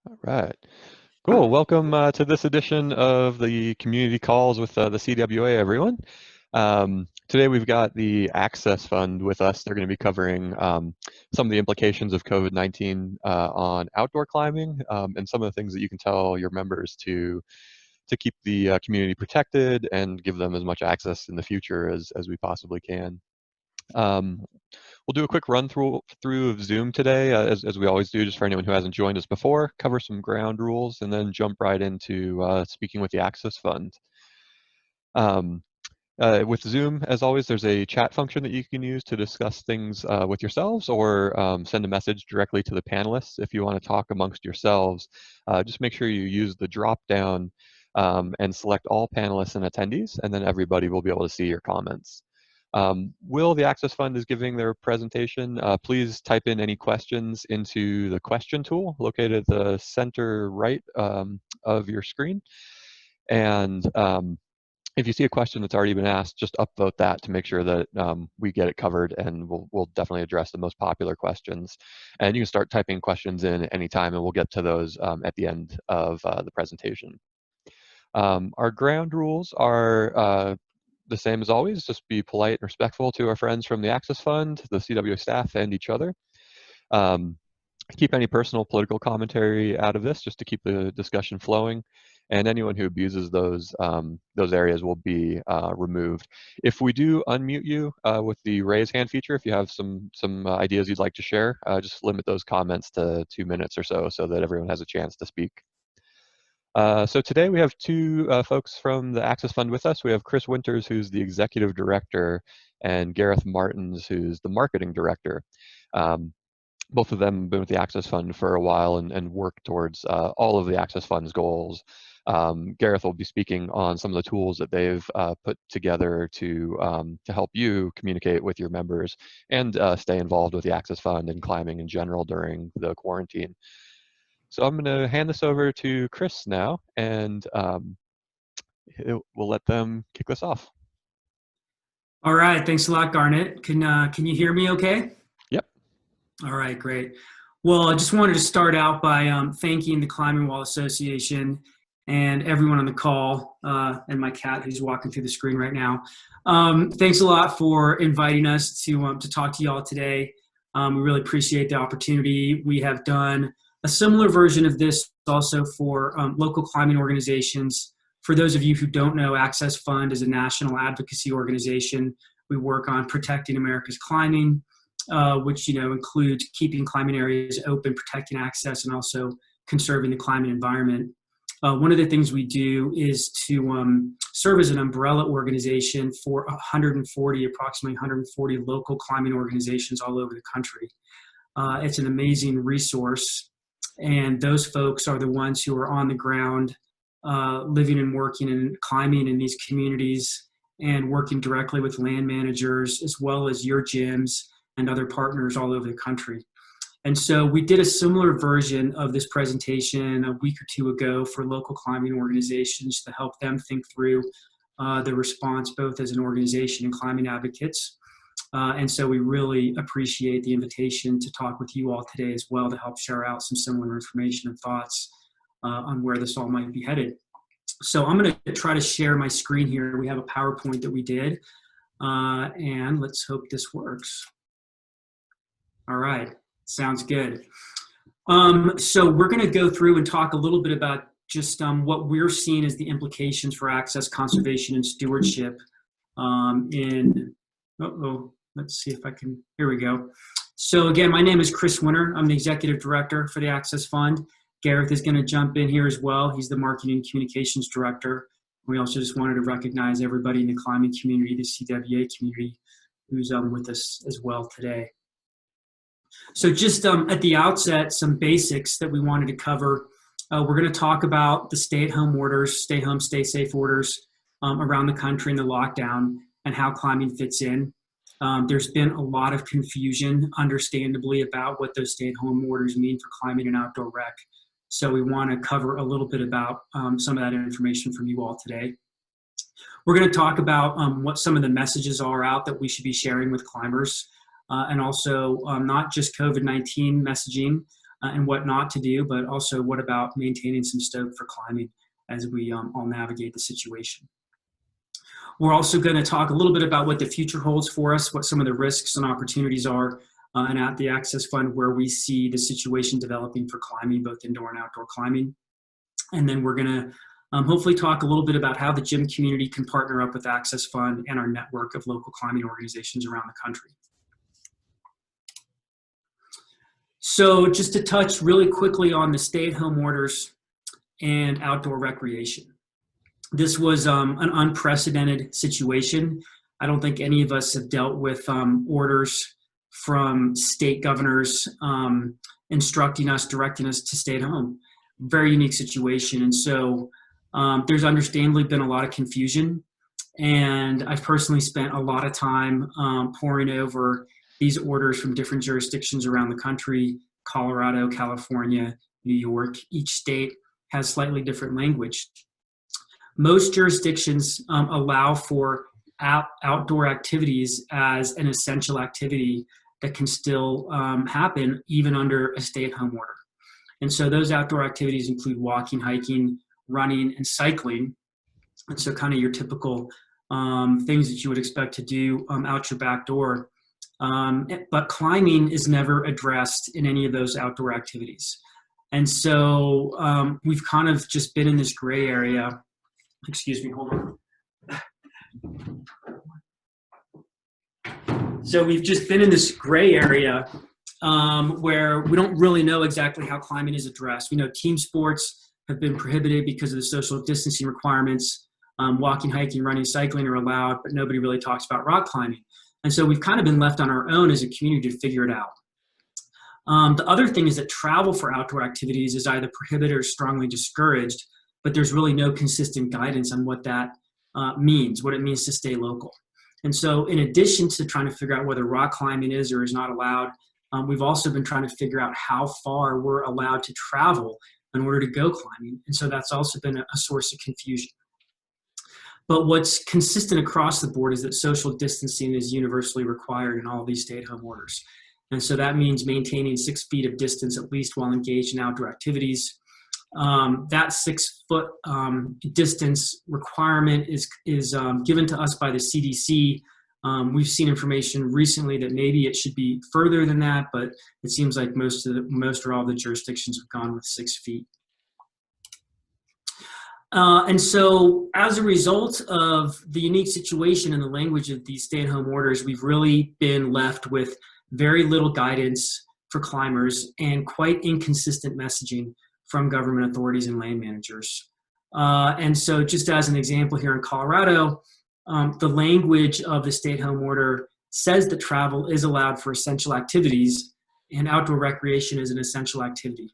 All right. Cool. Welcome to this edition of the community calls with the CWA, everyone. Today we've got the Access Fund with us. They're going to be covering some of the implications of COVID-19 on outdoor climbing and some of the things that you can tell your members to keep the community protected and give them as much access in the future as we possibly can. Um, we'll do a quick run through of Zoom today, as we always do, just for anyone who hasn't joined us before, cover some ground rules, and then jump right into speaking with the Access Fund. Um, with Zoom, as always, there's a chat function that you can use to discuss things with yourselves or send a message directly to the panelists. If you want to talk amongst yourselves, just make sure you use the drop down and select all panelists and attendees, and then everybody will be able to see your comments. Will, the Access Fund, is giving their presentation. Please type in any questions into the question tool located at the center right of your screen. And if you see a question that's already been asked, just upvote that to make sure that we get it covered, and we'll definitely address the most popular questions. And you can start typing questions in anytime, and we'll get to those at the end of the presentation. Our ground rules are the same as always. Just be polite and respectful to our friends from the Access Fund, the CWA staff, and each other. Keep any personal political commentary out of this, just to keep the discussion flowing. And anyone who abuses those areas will be removed. If we do unmute you with the raise hand feature, if you have some ideas you'd like to share, just limit those comments to 2 minutes or so that everyone has a chance to speak. So today we have two folks from the Access Fund with us. We have Chris Winters, who's the Executive Director, and Gareth Martins, who's the Marketing Director. Both of them have been with the Access Fund for a while and work towards all of the Access Fund's goals. Gareth will be speaking on some of the tools that they've put together to help you communicate with your members and stay involved with the Access Fund and climbing in general during the quarantine. So I'm going to hand this over to Chris now, and we'll let them kick this off. All right, thanks a lot, Garnet. Can you hear me okay? Yep. All right, great. Well, I just wanted to start out by thanking the Climbing Wall Association and everyone on the call, and my cat who's walking through the screen right now. Thanks a lot for inviting us to talk to y'all today. We really appreciate the opportunity. We have done a similar version of this also for local climbing organizations. For those of you who don't know, Access Fund is a national advocacy organization. We work on protecting America's climbing, which includes keeping climbing areas open, protecting access, and also conserving the climbing environment. One of the things we do is to serve as an umbrella organization for approximately 140 local climbing organizations all over the country. It's an amazing resource, and those folks are the ones who are on the ground, living and working and climbing in these communities and working directly with land managers as well as your gyms and other partners all over the country. And so we did a similar version of this presentation a week or two ago for local climbing organizations to help them think through the response both as an organization and climbing advocates. And so we really appreciate the invitation to talk with you all today as well to help share out some similar information and thoughts on where this all might be headed. So I'm going to try to share my screen here. We have a PowerPoint that we did, and let's hope this works. All right, sounds good. So we're going to go through and talk a little bit about just what we're seeing as the implications for access, conservation, and stewardship let's see if I can, here we go. So again, my name is Chris Winter. I'm the Executive Director for the Access Fund. Gareth is going to jump in here as well. He's the Marketing and Communications Director. We also just wanted to recognize everybody in the climbing community, the CWA community, who's with us as well today. So just at the outset, some basics that we wanted to cover. We're going to talk about the stay-at-home orders, stay home, stay safe orders around the country and the lockdown and how climbing fits in. There's been a lot of confusion, understandably, about what those stay-at-home orders mean for climbing and outdoor rec. So we want to cover a little bit about some of that information from you all today. We're going to talk about what some of the messages are out that we should be sharing with climbers, and also not just COVID-19 messaging, and what not to do, but also what about maintaining some stoke for climbing as we all navigate the situation. We're also going to talk a little bit about what the future holds for us, what some of the risks and opportunities are, and at the Access Fund where we see the situation developing for climbing, both indoor and outdoor climbing. And then we're going to hopefully talk a little bit about how the gym community can partner up with Access Fund and our network of local climbing organizations around the country. So just to touch really quickly on the stay-at-home orders and outdoor recreation. This was an unprecedented situation. I don't think any of us have dealt with orders from state governors instructing us, directing us to stay at home. Very unique situation. And so there's understandably been a lot of confusion. And I've personally spent a lot of time poring over these orders from different jurisdictions around the country: Colorado, California, New York. Each state has slightly different language. Most jurisdictions allow for outdoor activities as an essential activity that can still happen even under a stay-at-home order. And so those outdoor activities include walking, hiking, running, and cycling. And so kind of your typical things that you would expect to do out your back door. But climbing is never addressed in any of those outdoor activities. And so we've kind of just been in this gray area. Excuse me, hold on. So we've just been in this gray area where we don't really know exactly how climbing is addressed. We know team sports have been prohibited because of the social distancing requirements. Walking, hiking, running, cycling are allowed, but nobody really talks about rock climbing. And so we've kind of been left on our own as a community to figure it out. The other thing is that travel for outdoor activities is either prohibited or strongly discouraged, but there's really no consistent guidance on what that means, what it means to stay local. And so in addition to trying to figure out whether rock climbing is or is not allowed, we've also been trying to figure out how far we're allowed to travel in order to go climbing. And so that's also been a source of confusion. But what's consistent across the board is that social distancing is universally required in all of these stay-at-home orders. And so that means maintaining 6 feet of distance at least while engaged in outdoor activities. That 6 foot distance requirement is given to us by the CDC. We've seen information recently that maybe it should be further than that, but it seems like most or all of the jurisdictions have gone with 6 feet. And so as a result of the unique situation and the language of these stay-at-home orders, we've really been left with very little guidance for climbers and quite inconsistent messaging from government authorities and land managers. And so just as an example here in Colorado, the language of the stay-at-home order says that travel is allowed for essential activities and outdoor recreation is an essential activity.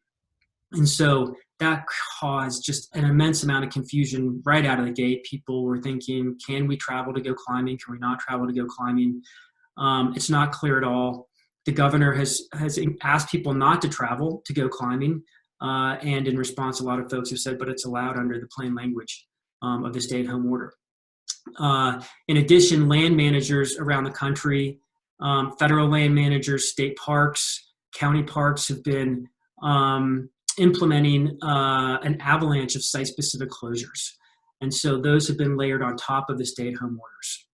And so that caused just an immense amount of confusion right out of the gate. People were thinking, can we travel to go climbing? Can we not travel to go climbing? It's not clear at all. The governor has asked people not to travel to go climbing. And in response, a lot of folks have said, but it's allowed under the plain language of the stay-at-home order. In addition, land managers around the country, federal land managers, state parks, county parks have been implementing an avalanche of site-specific closures. And so those have been layered on top of the stay-at-home orders.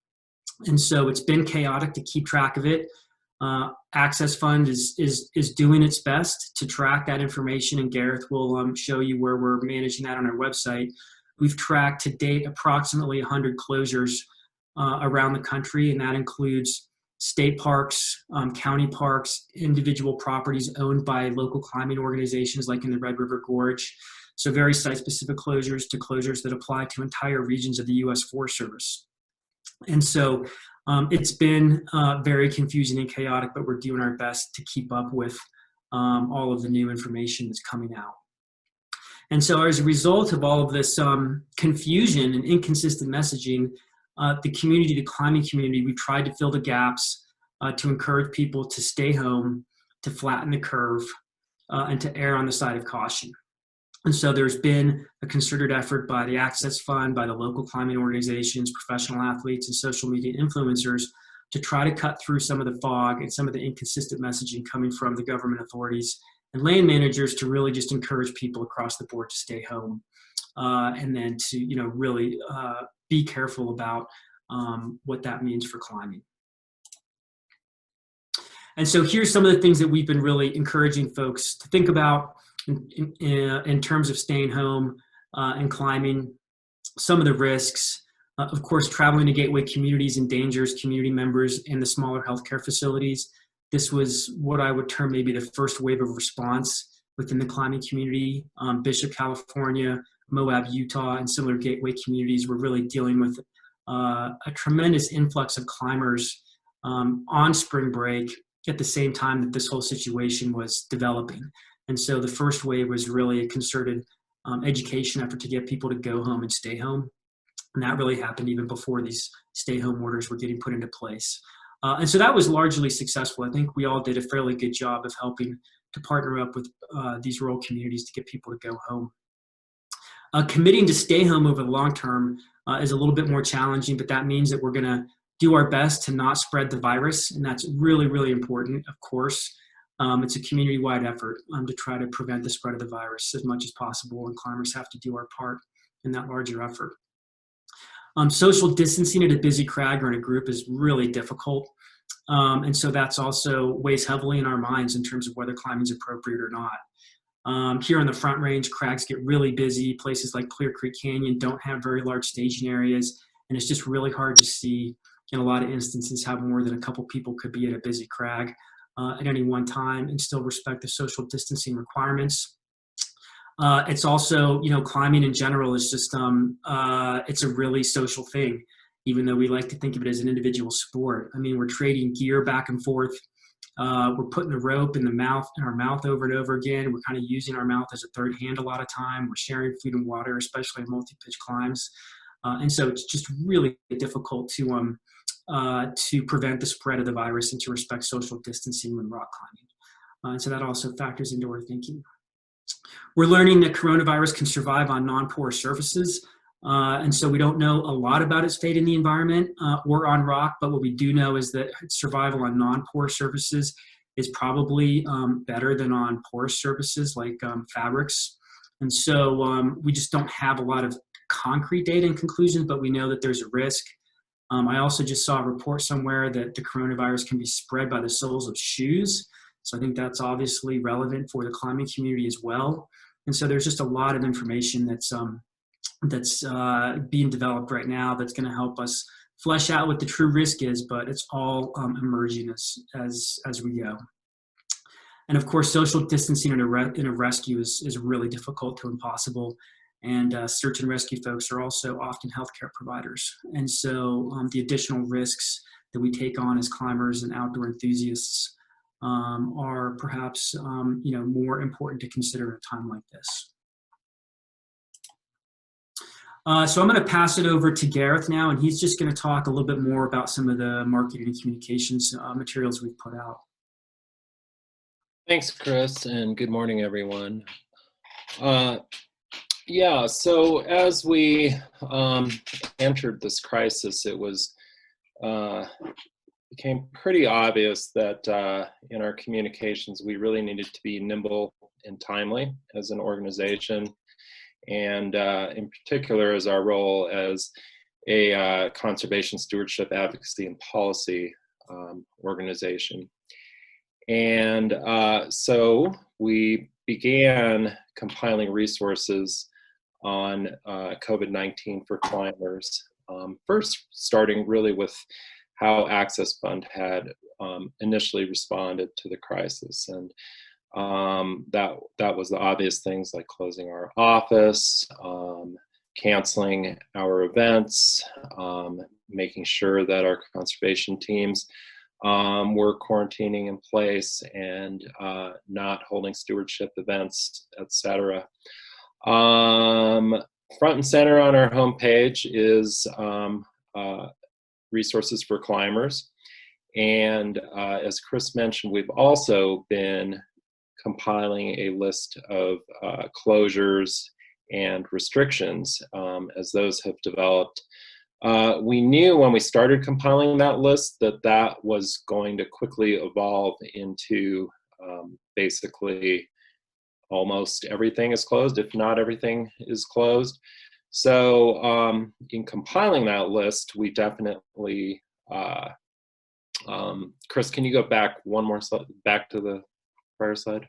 And so it's been chaotic to keep track of it. Access Fund is doing its best to track that information, and Gareth will show you where we're managing that on our website. We've tracked to date approximately 100 closures around the country, and that includes state parks, county parks, individual properties owned by local climbing organizations like in the Red River Gorge. So very site-specific closures to closures that apply to entire regions of the U.S. Forest Service. And so it's been very confusing and chaotic, but we're doing our best to keep up with all of the new information that's coming out. And so as a result of all of this confusion and inconsistent messaging, the climbing community, we tried to fill the gaps to encourage people to stay home, to flatten the curve, and to err on the side of caution. And so there's been a concerted effort by the Access Fund, by the local climbing organizations, professional athletes, and social media influencers to try to cut through some of the fog and some of the inconsistent messaging coming from the government authorities and land managers to really just encourage people across the board to stay home, and then to really be careful about what that means for climbing. And so here's some of the things that we've been really encouraging folks to think about in terms of staying home and climbing. Some of the risks, of course, traveling to gateway communities endangers community members in the smaller healthcare facilities. This was what I would term maybe the first wave of response within the climbing community. Bishop, California, Moab, Utah, and similar gateway communities were really dealing with a tremendous influx of climbers on spring break at the same time that this whole situation was developing. And so the first wave was really a concerted education effort to get people to go home and stay home. And that really happened even before these stay-home orders were getting put into place. And so that was largely successful. I think we all did a fairly good job of helping to partner up with these rural communities to get people to go home. Committing to stay home over the long term is a little bit more challenging, but that means that we're going to do our best to not spread the virus, and that's really, really important, of course. It's a community-wide effort to try to prevent the spread of the virus as much as possible, and climbers have to do our part in that larger effort. Social distancing at a busy crag or in a group is really difficult, and so that's also weighs heavily in our minds in terms of whether climbing is appropriate or not. Here on the Front Range, crags get really busy. Places like Clear Creek Canyon don't have very large staging areas, and it's just really hard to see in a lot of instances how more than a couple people could be at a busy crag at any one time and still respect the social distancing requirements. It's also, climbing in general is just, it's a really social thing, even though we like to think of it as an individual sport. I mean, we're trading gear back and forth. We're putting the rope in our mouth over and over again. We're kind of using our mouth as a third hand a lot of time. We're sharing food and water, especially in multi-pitch climbs. And so it's just really difficult to prevent the spread of the virus and to respect social distancing when rock climbing. And so that also factors into our thinking. We're learning that coronavirus can survive on non-porous surfaces. And so we don't know a lot about its fate in the environment or on rock, but what we do know is that its survival on non-porous surfaces is probably better than on porous surfaces like fabrics. And so we just don't have a lot of concrete data and conclusions, but we know that there's a risk. I also just saw a report somewhere that the coronavirus can be spread by the soles of shoes. So I think that's obviously relevant for the climbing community as well. And so there's just a lot of information that's being developed right now that's going to help us flesh out what the true risk is, but it's all emerging as we go. And of course, social distancing in a rescue is really difficult to impossible. And search and rescue folks are also often healthcare providers. And so the additional risks that we take on as climbers and outdoor enthusiasts are perhaps more important to consider at a time like this. So I'm going to pass it over to Gareth now, and he's just going to talk a little bit more about some of the marketing and communications materials we've put out. Thanks, Chris, and good morning, everyone. Yeah, so as we entered this crisis, it became pretty obvious that in our communications, we really needed to be nimble and timely as an organization, and in particular as our role as a conservation stewardship advocacy and policy organization. And so we began compiling resources on COVID-19 for climbers, first starting really with how Access Fund had initially responded to the crisis. And that was the obvious things like closing our office, canceling our events, making sure that our conservation teams were quarantining in place and not holding stewardship events, etc. Front and center on our homepage is resources for climbers. And as Chris mentioned, we've also been compiling a list of closures and restrictions as those have developed. We knew when we started compiling that list that was going to quickly evolve into basically almost everything is closed, if not everything is closed. So in compiling that list, we definitely, Chris, can you go back one more slide, back to the prior slide?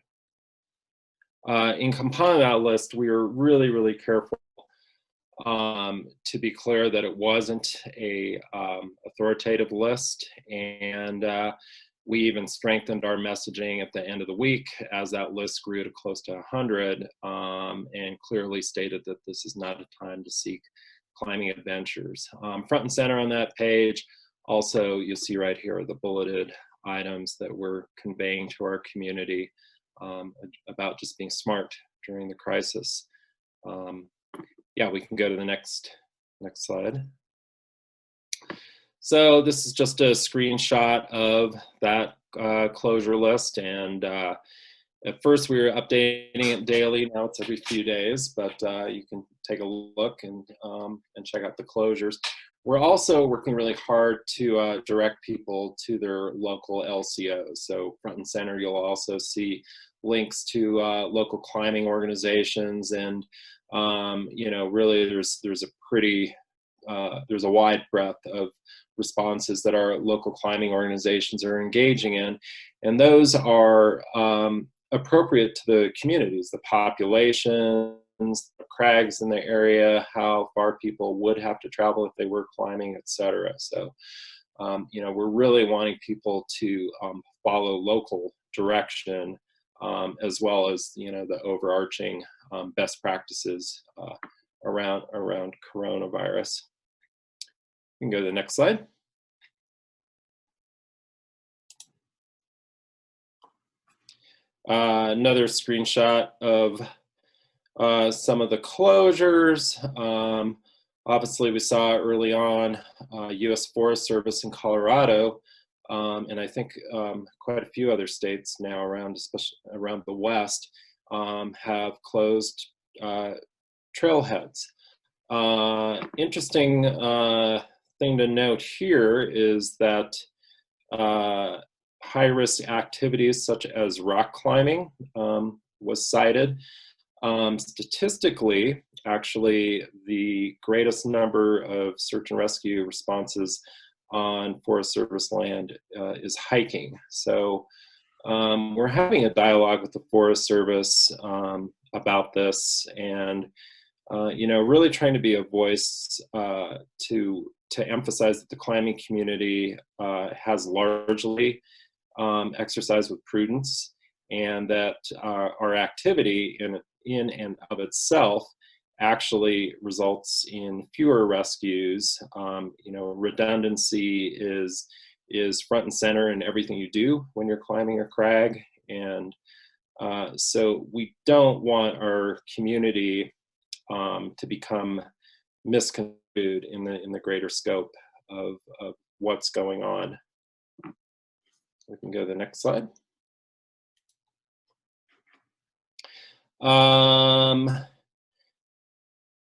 In compiling that list, we were really, really careful to be clear that it wasn't a authoritative list, and we even strengthened our messaging at the end of the week as that list grew to close to 100, and clearly stated that this is not a time to seek climbing adventures. Front and center on that page, also you'll see right here are the bulleted items that we're conveying to our community about just being smart during the crisis. Yeah, we can go to the next slide. So this is just a screenshot of that closure list, and at first we were updating it daily. Now it's every few days, but you can take a look and check out the closures. We're also working really hard to direct people to their local LCOs. So front and center, you'll also see links to local climbing organizations, and you know, really there's a wide breadth of responses that our local climbing organizations are engaging in, and those are appropriate to the communities, the populations, the crags in the area, how far people would have to travel if they were climbing, etc. So you know, we're really wanting people to follow local direction, as well as, you know, the overarching best practices around coronavirus. You can go to the next slide. Another screenshot of some of the closures. Obviously, we saw early on U.S. Forest Service in Colorado, and I think quite a few other states now around, especially around the West, have closed trailheads. Interesting thing to note here is that high-risk activities such as rock climbing was cited. Statistically, actually, the greatest number of search and rescue responses on Forest Service land is hiking. So we're having a dialogue with the Forest Service about this, and you know, really trying to be a voice to emphasize that the climbing community has largely exercised with prudence, and that our activity in and of itself actually results in fewer rescues. You know, redundancy is front and center in everything you do when you're climbing a crag, and so we don't want our community to become misconstrued in the greater scope of what's going on. We can go to the next slide.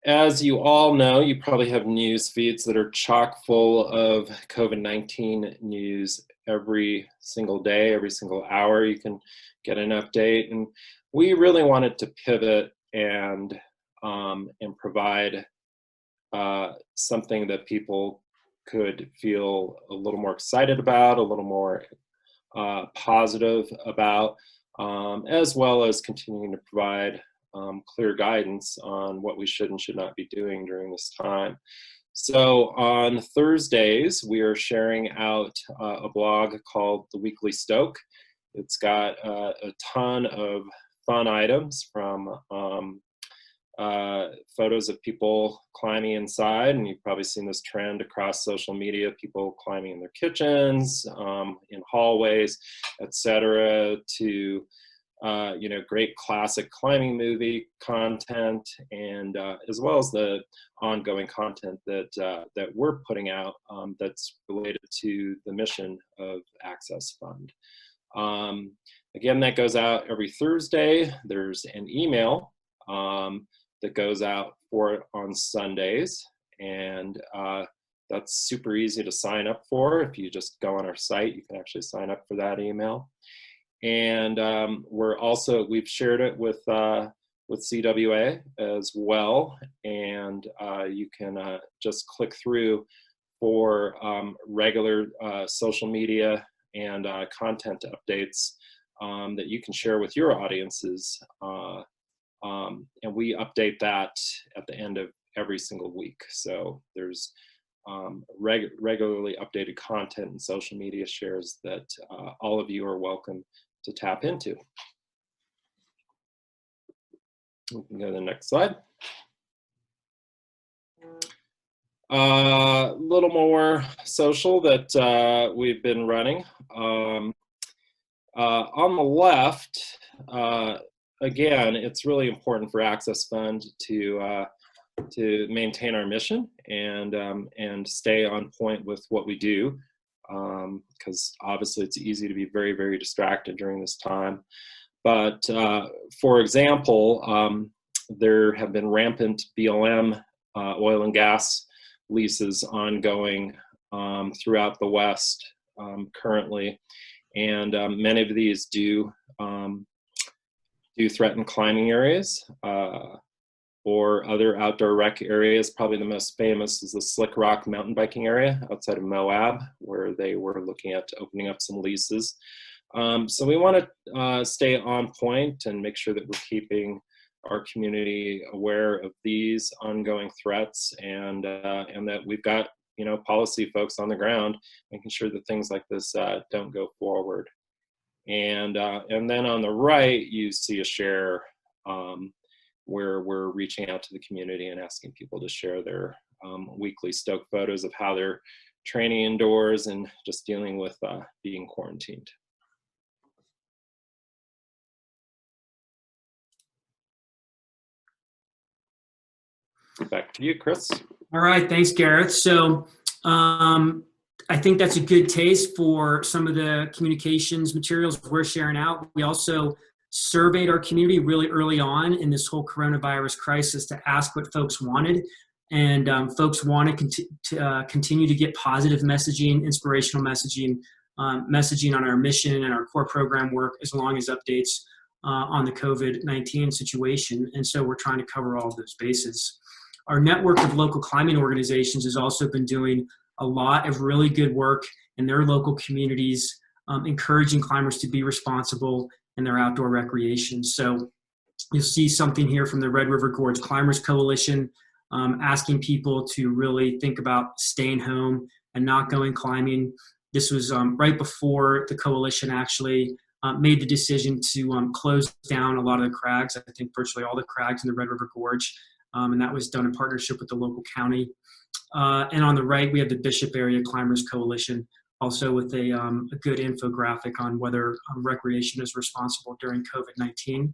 As you all know, you probably have news feeds that are chock full of COVID-19 news every single day, every single hour. You can get an update, and we really wanted to pivot and provide something that people could feel a little more excited about, a little more positive about, as well as continuing to provide clear guidance on what we should and should not be doing during this time. So on Thursdays, we are sharing out a blog called The Weekly Stoke. It's got a ton of fun items, from photos of people climbing inside, and you've probably seen this trend across social media, people climbing in their kitchens, in hallways, etc., to you know, great classic climbing movie content, and as well as the ongoing content that we're putting out that's related to the mission of Access Fund. Again, that goes out every Thursday. There's an email that goes out for it on Sundays, and that's super easy to sign up for. If you just go on our site, you can actually sign up for that email. And we've shared it with CWA as well, and you can just click through for regular social media and content updates that you can share with your audiences. And we update that at the end of every single week. So there's regularly updated content and social media shares that all of you are welcome to tap into. We can go to the next slide. A little more social that we've been running. On the left, again, it's really important for Access Fund to maintain our mission and stay on point with what we do, because obviously it's easy to be very, very distracted during this time. But for example, there have been rampant BLM oil and gas leases ongoing throughout the West currently, and many of these do threaten climbing areas or other outdoor rec areas. Probably the most famous is the Slick Rock mountain biking area outside of Moab, where they were looking at opening up some leases. So we want to stay on point and make sure that we're keeping our community aware of these ongoing threats, and that we've got, you know, policy folks on the ground making sure that things like this don't go forward. And then on the right, you see a share where we're reaching out to the community and asking people to share their weekly stock photos of how they're training indoors and just dealing with being quarantined. Back to you, Chris. All right, thanks, Gareth. So I think that's a good taste for some of the communications materials we're sharing out. We also surveyed our community really early on in this whole coronavirus crisis to ask what folks wanted. And folks want to continue to get positive messaging, inspirational messaging, messaging on our mission and our core program work, as long as updates on the COVID-19 situation. And so we're trying to cover all of those bases. Our network of local climbing organizations has also been doing a lot of really good work in their local communities, encouraging climbers to be responsible in their outdoor recreation. So you'll see something here from the Red River Gorge Climbers Coalition, asking people to really think about staying home and not going climbing. This was right before the coalition actually made the decision to close down a lot of the crags. I think virtually all the crags in the Red River Gorge. And that was done in partnership with the local county. And on the right, we have the Bishop Area Climbers Coalition, also with a good infographic on whether recreation is responsible during COVID-19.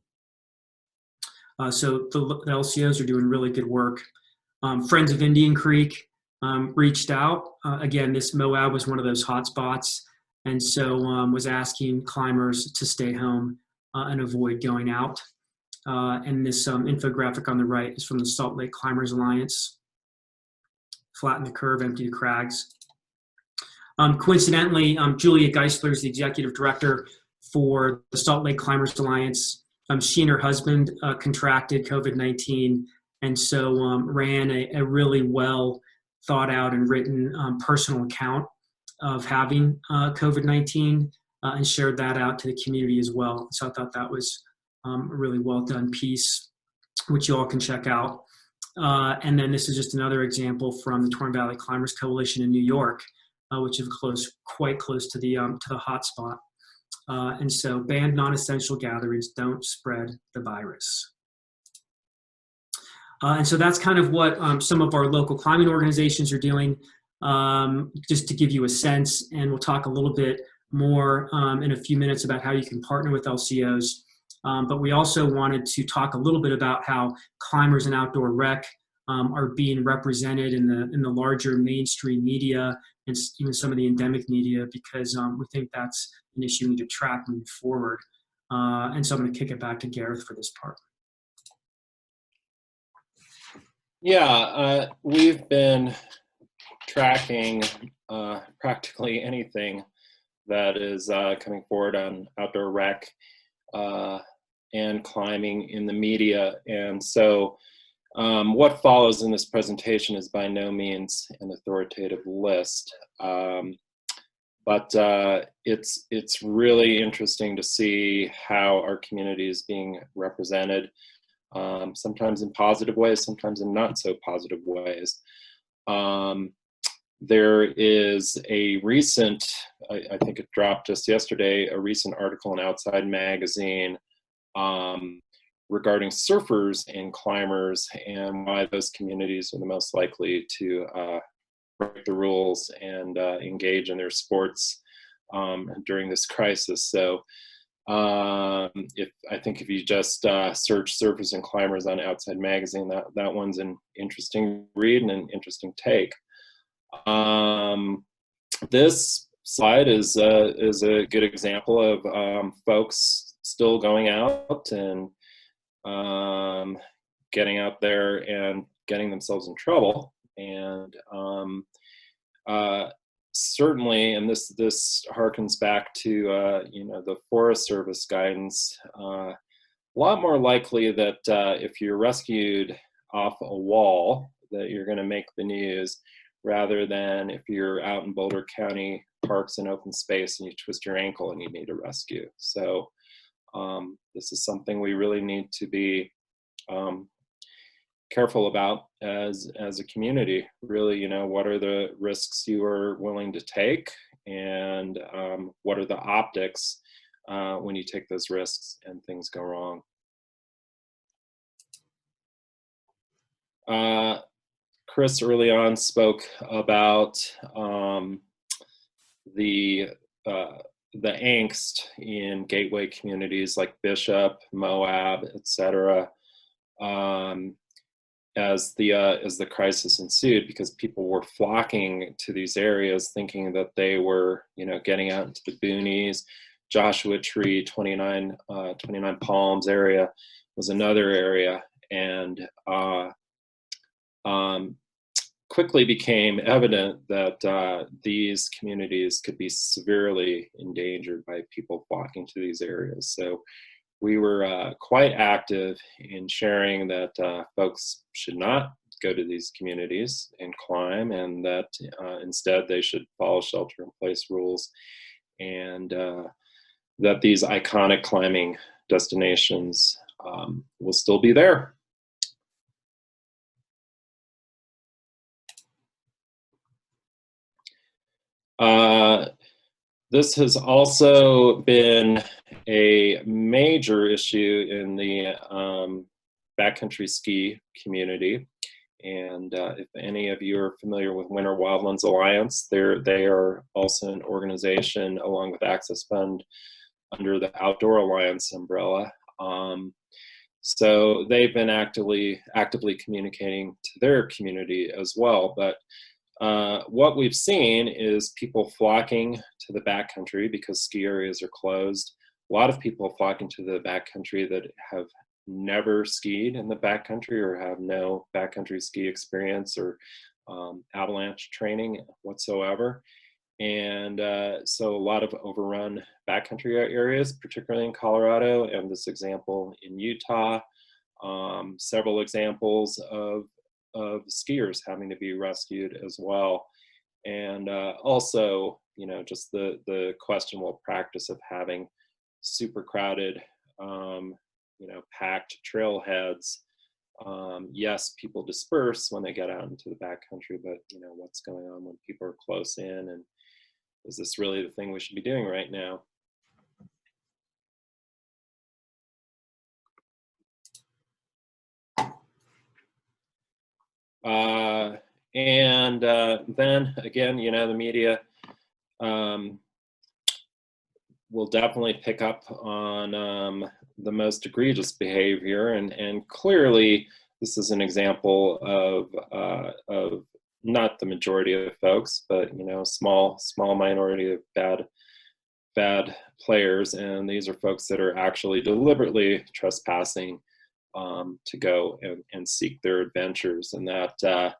So the LCOs are doing really good work. Friends of Indian Creek reached out. Again, this Moab was one of those hot spots, and so was asking climbers to stay home and avoid going out. And this infographic on the right is from the Salt Lake Climbers Alliance. Flatten the curve, empty the crags. Coincidentally, Julia Geisler is the executive director for the Salt Lake Climbers Alliance. She and her husband contracted COVID-19, and so ran a really well thought out and written personal account of having COVID-19 and shared that out to the community as well. So I thought that was a really well done piece, which you all can check out. And then this is just another example from the Torn Valley Climbers Coalition in New York, which is quite close to the hot spot. And so ban non-essential gatherings, don't spread the virus. And so that's kind of what some of our local climbing organizations are doing, just to give you a sense. And we'll talk a little bit more in a few minutes about how you can partner with LCOs. But we also wanted to talk a little bit about how climbers and outdoor rec are being represented in the larger mainstream media and even some of the endemic media, because we think that's an issue we need to track moving forward. And so I'm going to kick it back to Gareth for this part. Yeah, we've been tracking practically anything that is coming forward on outdoor rec and climbing in the media. And so what follows in this presentation is by no means an authoritative list. But it's really interesting to see how our community is being represented, sometimes in positive ways, sometimes in not so positive ways. There is a recent, I think it dropped just yesterday, a recent article in Outside Magazine regarding surfers and climbers and why those communities are the most likely to break the rules and engage in their sports during this crisis. So I think if you just search surfers and climbers on Outside Magazine, that one's an interesting read and an interesting take. This slide is a good example of folks still going out and getting out there and getting themselves in trouble. And certainly, and this harkens back to the Forest Service guidance, a lot more likely that if you're rescued off a wall, that you're going to make the news, rather than if you're out in Boulder County parks and open space and you twist your ankle and you need a rescue. So this is something we really need to be careful about as a community. Really, what are the risks you are willing to take, and what are the optics when you take those risks and things go wrong. Chris early on spoke about the angst in gateway communities like Bishop, Moab, etc. As the crisis ensued, because people were flocking to these areas thinking that they were, getting out into the boonies. Joshua Tree, 29 Palms area was another area, and quickly became evident that these communities could be severely endangered by people flocking to these areas. So we were quite active in sharing that folks should not go to these communities and climb, and that instead they should follow shelter-in-place rules, and that these iconic climbing destinations will still be there. This has also been a major issue in the backcountry ski community. And if any of you are familiar with Winter Wildlands Alliance, they are also an organization along with Access Fund under the Outdoor Alliance umbrella. So they've been actively communicating to their community as well. But what we've seen is people flocking to the backcountry because ski areas are closed. A lot of people flocking to the backcountry that have never skied in the backcountry or have no backcountry ski experience or avalanche training whatsoever. And so a lot of overrun backcountry areas, particularly in Colorado, and this example in Utah, several examples of skiers having to be rescued as well. And also, just the questionable practice of having super crowded, packed trailheads. Yes, people disperse when they get out into the backcountry, but what's going on when people are close in, and is this really the thing we should be doing right now? And then again, the media will definitely pick up on the most egregious behavior, and clearly this is an example of not the majority of folks, but small minority of bad players, and these are folks that are actually deliberately trespassing to go and seek their adventures, and that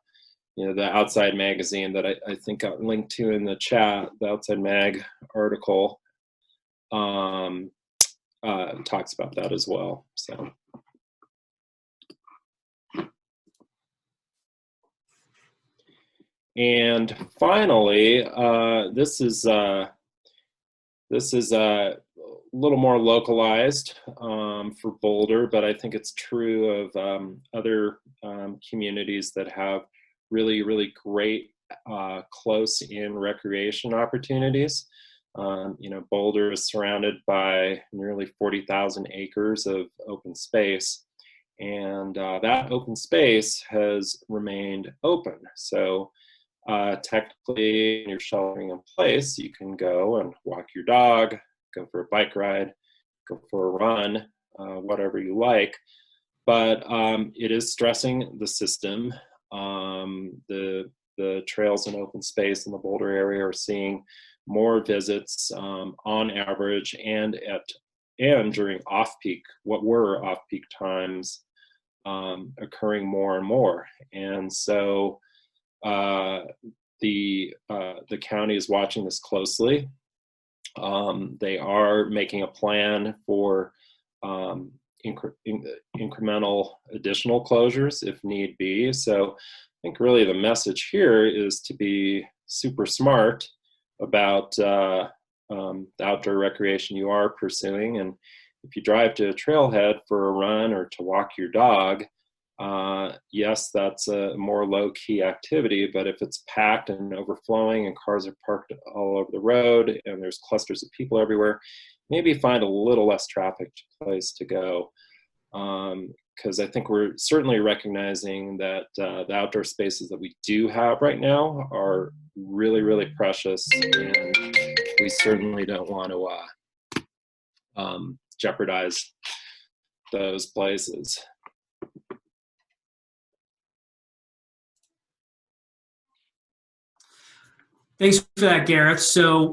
the Outside magazine that I think I'll link to in the chat, the Outside Mag article, talks about that as well. So. And finally, this is a little more localized for Boulder, but I think it's true of other communities that have really, really great close-in recreation opportunities. Boulder is surrounded by nearly 40,000 acres of open space, and that open space has remained open. So technically, when you're sheltering in place, you can go and walk your dog, go for a bike ride, go for a run, whatever you like. But it is stressing the system. The trails and open space in the Boulder area are seeing more visits on average, and during off-peak, what were off-peak times, occurring more and more. And so the county is watching this closely. They are making a plan for incremental additional closures if need be. So I think really the message here is to be super smart about the outdoor recreation you are pursuing. And if you drive to a trailhead for a run or to walk your dog, yes, that's a more low-key activity, but if it's packed and overflowing and cars are parked all over the road and there's clusters of people everywhere, maybe find a little less trafficked place to go. Because I think we're certainly recognizing that the outdoor spaces that we do have right now are really, really precious, and we certainly don't want to jeopardize those places. Thanks for that, Gareth. So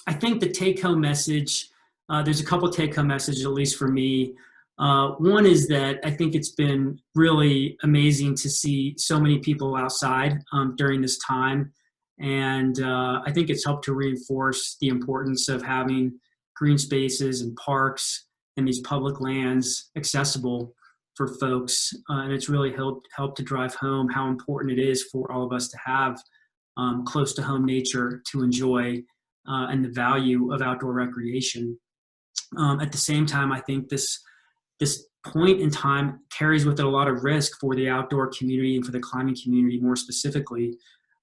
I think the take-home message, there's a couple take-home messages, at least for me. One is that I think it's been really amazing to see so many people outside during this time. And I think it's helped to reinforce the importance of having green spaces and parks and these public lands accessible for folks. And it's really helped to drive home how important it is for all of us to have close to home nature to enjoy and the value of outdoor recreation. At the same time, I think this point in time carries with it a lot of risk for the outdoor community and for the climbing community more specifically.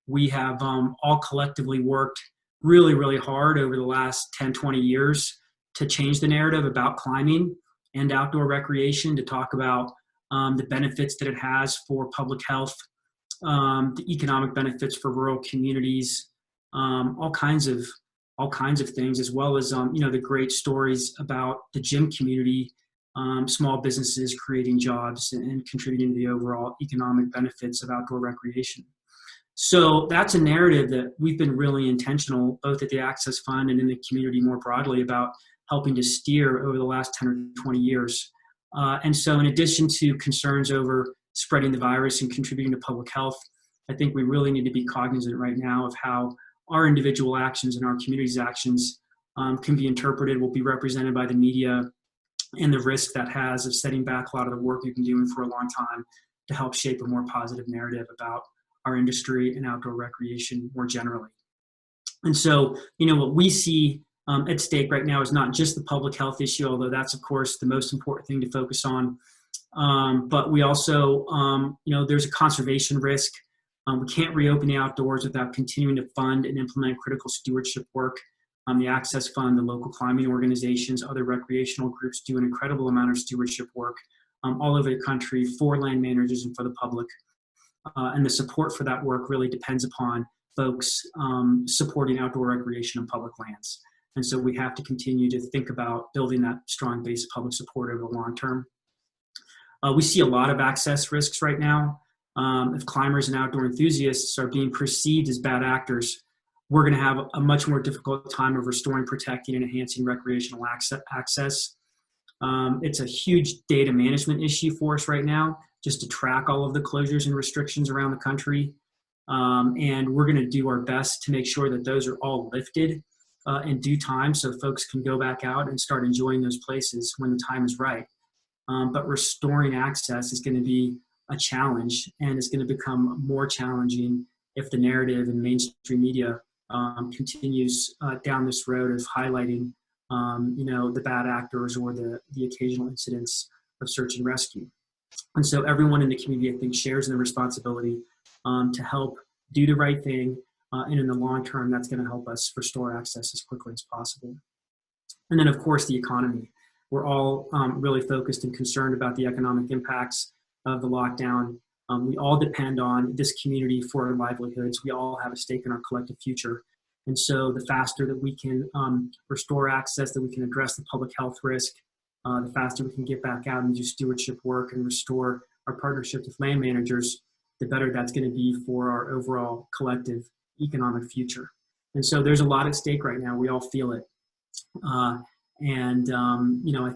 We have all collectively worked really, really hard over the last 10, 20 years to change the narrative about climbing and outdoor recreation, to talk about the benefits that it has for public health, the economic benefits for rural communities, all kinds of things, as well as the great stories about the gym community, small businesses creating jobs and contributing to the overall economic benefits of outdoor recreation. So that's a narrative that we've been really intentional, both at the Access Fund and in the community more broadly, about helping to steer over the last 10 or 20 years. And so in addition to concerns over spreading the virus and contributing to public health, I think we really need to be cognizant right now of how our individual actions and our community's actions can be interpreted, will be represented by the media, and the risk that has of setting back a lot of the work we've been doing for a long time to help shape a more positive narrative about our industry and outdoor recreation more generally. And so, what we see at stake right now is not just the public health issue, although that's, of course, the most important thing to focus on. But we also, there's a conservation risk. We can't reopen the outdoors without continuing to fund and implement critical stewardship work. The Access Fund, the local climbing organizations, other recreational groups do an incredible amount of stewardship work all over the country for land managers and for the public. And the support for that work really depends upon folks supporting outdoor recreation and public lands. And so we have to continue to think about building that strong base of public support over the long term. We see a lot of access risks right now. If climbers and outdoor enthusiasts are being perceived as bad actors, we're going to have a much more difficult time of restoring, protecting, and enhancing recreational access. It's a huge data management issue for us right now. just to track all of the closures and restrictions around the country. And we're going to do our best to make sure that those are all lifted in due time so folks can go back out and start enjoying those places when the time is right. But restoring access is going to be a challenge, and it's going to become more challenging if the narrative and mainstream media continues down this road of highlighting the bad actors or the occasional incidents of search and rescue. And so everyone in the community, I think, shares in the responsibility to help do the right thing, and in the long term, that's going to help us restore access as quickly as possible. And then, of course, the economy. We're all really focused and concerned about the economic impacts of the lockdown. We all depend on this community for our livelihoods. We all have a stake in our collective future. And so the faster that we can restore access, that we can address the public health risk, the faster we can get back out and do stewardship work and restore our partnership with land managers, the better that's going to be for our overall collective economic future. And so there's a lot at stake right now. We all feel it. I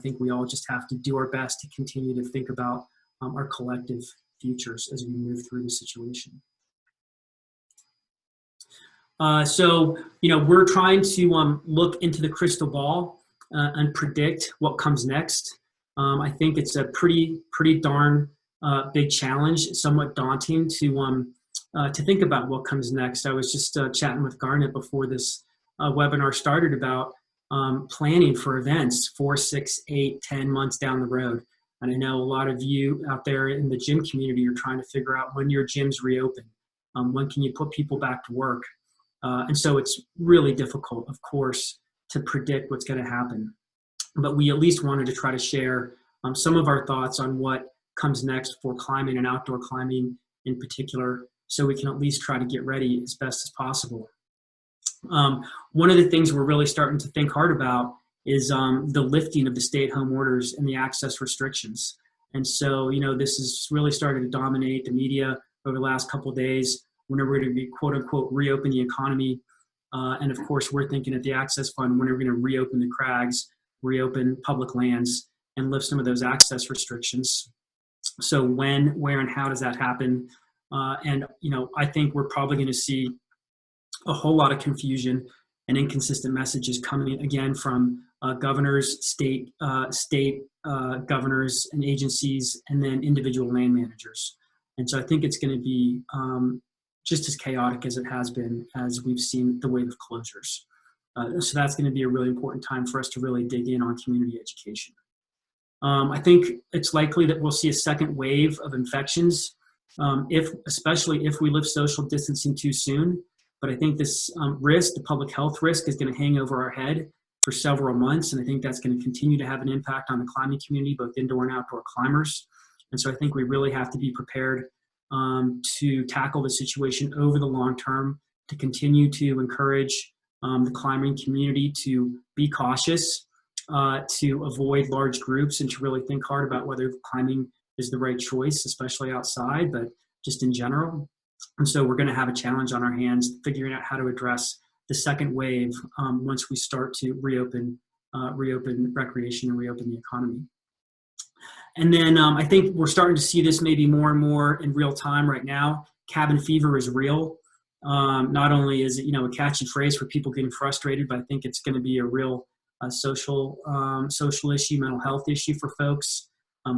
think we all just have to do our best to continue to think about our collective futures as we move through the situation. We're trying to look into the crystal ball and predict what comes next. I think it's a pretty darn big challenge, somewhat daunting to think about what comes next. I was just chatting with Garnet before this webinar started about planning for events 4, 6, 8, 10 months down the road. And I know a lot of you out there in the gym community are trying to figure out when your gyms reopen. When can you put people back to work? And so it's really difficult, of course, to predict what's going to happen. But we at least wanted to try to share some of our thoughts on what comes next for climbing and outdoor climbing in particular, so we can at least try to get ready as best as possible. One of the things we're really starting to think hard about is the lifting of the stay-at-home orders and the access restrictions. And so, this has really started to dominate the media over the last couple of days, whenever we're going to be, quote unquote, reopen the economy. And of course, we're thinking at the Access Fund, when we're going to reopen the crags, reopen public lands, and lift some of those access restrictions. So when, where, and how does that happen? I think we're probably going to see a whole lot of confusion and inconsistent messages coming again from governors, state governors and agencies, and then individual land managers. And so I think it's going to be just as chaotic as it has been as we've seen the wave of closures. So that's going to be a really important time for us to really dig in on community education. I think it's likely that we'll see a second wave of infections, especially if we lift social distancing too soon. But I think this risk, the public health risk, is going to hang over our head for several months. And I think that's going to continue to have an impact on the climbing community, both indoor and outdoor climbers. And so I think we really have to be prepared to tackle the situation over the long term, to continue to encourage the climbing community to be cautious, to avoid large groups, and to really think hard about whether climbing is the right choice, especially outside, but just in general. And so we're going to have a challenge on our hands figuring out how to address the second wave once we start to reopen recreation and reopen the economy. And then I think we're starting to see this maybe more and more in real time right now. Cabin fever is real. Not only is it a catchy phrase for people getting frustrated, but I think it's going to be a real social issue, mental health issue for folks,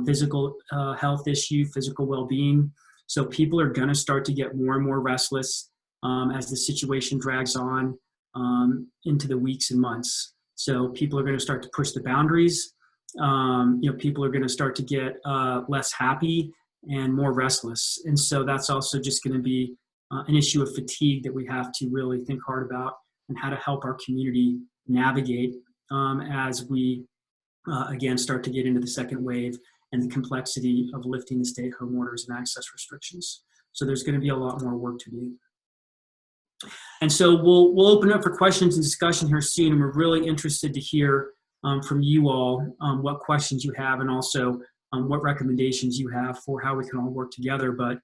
physical health issue, physical well-being. So people are going to start to get more and more restless as the situation drags on into the weeks and months. So people are going to start to push the boundaries. People are going to start to get less happy and more restless. And so that's also just going to be an issue of fatigue that we have to really think hard about, and how to help our community navigate as we, again, start to get into the second wave and the complexity of lifting the stay-at-home orders and access restrictions. So there's going to be a lot more work to do. And so we'll open up for questions and discussion here soon, and we're really interested to hear from you all what questions you have, and also what recommendations you have for how we can all work together. But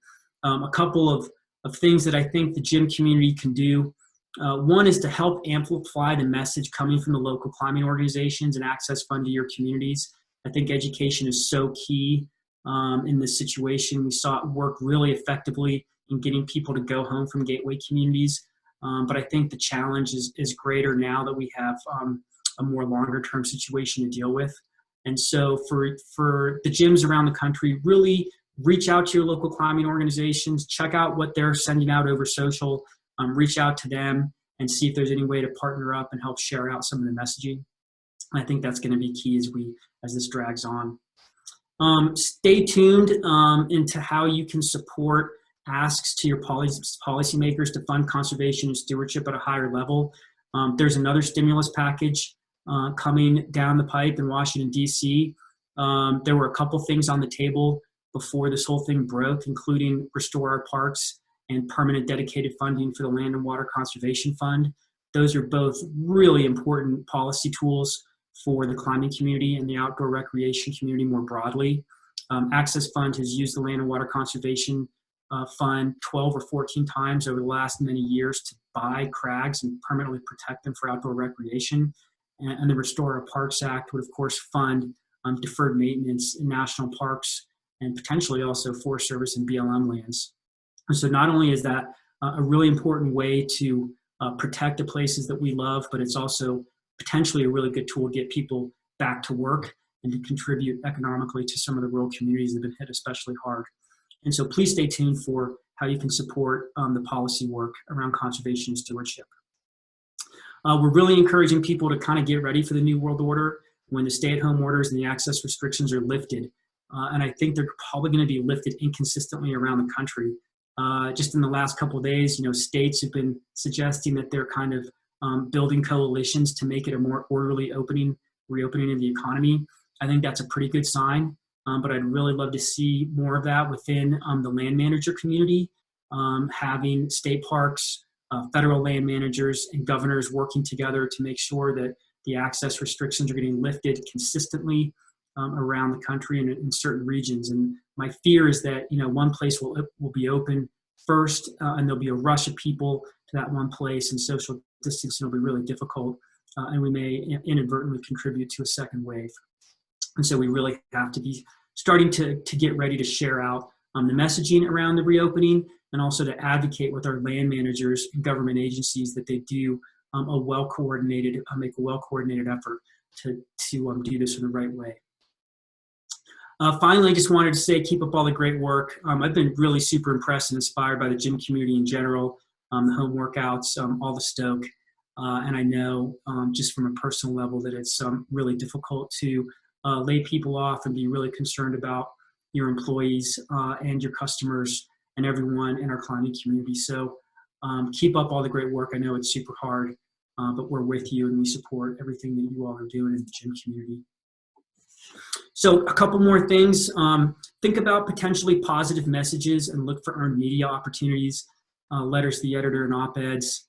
a couple of things that I think the gym community can do. One is to help amplify the message coming from the local climbing organizations and Access Fund to your communities. I think education is so key in this situation. We saw it work really effectively in getting people to go home from gateway communities. But I think the challenge is greater now that we have a more longer term situation to deal with. And so for the gyms around the country, really reach out to your local climbing organizations, check out what they're sending out over social, reach out to them and see if there's any way to partner up and help share out some of the messaging. I think that's going to be key as this drags on. Stay tuned into how you can support asks to your policymakers to fund conservation and stewardship at a higher level. There's another stimulus package coming down the pipe in Washington, D.C. There were a couple things on the table before this whole thing broke, including Restore Our Parks and permanent dedicated funding for the Land and Water Conservation Fund. Those are both really important policy tools for the climbing community and the outdoor recreation community more broadly. Access Fund has used the Land and Water Conservation Fund 12 or 14 times over the last many years to buy crags and permanently protect them for outdoor recreation. And the Restore Our Parks Act would, of course, fund deferred maintenance in national parks and potentially also Forest Service and BLM lands. And so not only is that a really important way to protect the places that we love, but it's also potentially a really good tool to get people back to work and to contribute economically to some of the rural communities that have been hit especially hard. And so please stay tuned for how you can support the policy work around conservation and stewardship. We're really encouraging people to kind of get ready for the New World Order when the stay-at-home orders and the access restrictions are lifted. And I think they're probably going to be lifted inconsistently around the country. Just in the last couple of days, states have been suggesting that they're kind of building coalitions to make it a more orderly reopening of the economy. I think that's a pretty good sign, but I'd really love to see more of that within the land manager community, having state parks, federal land managers, and governors working together to make sure that the access restrictions are getting lifted consistently around the country and in certain regions. And my fear is that one place will be open first, and there'll be a rush of people to that one place, and social distancing will be really difficult, and we may inadvertently contribute to a second wave. And so we really have to be starting to get ready to share out the messaging around the reopening, and also to advocate with our land managers and government agencies that they do make a well-coordinated effort to do this in the right way. Finally, I just wanted to say, keep up all the great work. I've been really super impressed and inspired by the gym community in general, the home workouts, all the stoke. And I know just from a personal level that it's really difficult to lay people off and be really concerned about your employees and your customers and everyone in our climbing community. So keep up all the great work. I know it's super hard, but we're with you and we support everything that you all are doing in the gym community. So a couple more things. Think about potentially positive messages and look for earned media opportunities, letters to the editor and op-eds.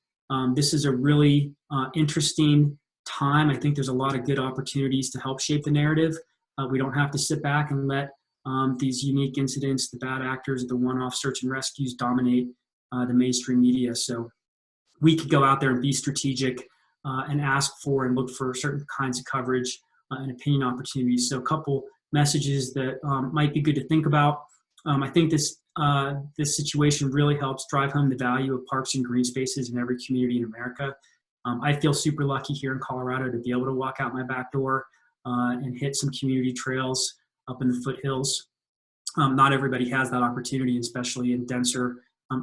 This is a really interesting time. I think there's a lot of good opportunities to help shape the narrative. We don't have to sit back and let these unique incidents, the bad actors, the one-off search and rescues dominate the mainstream media. So we could go out there and be strategic and ask for and look for certain kinds of coverage and opinion opportunities. So a couple messages that might be good to think about. I think this situation really helps drive home the value of parks and green spaces in every community in America. I feel super lucky here in Colorado to be able to walk out my back door and hit some community trails up in the foothills. Not everybody has that opportunity, especially in denser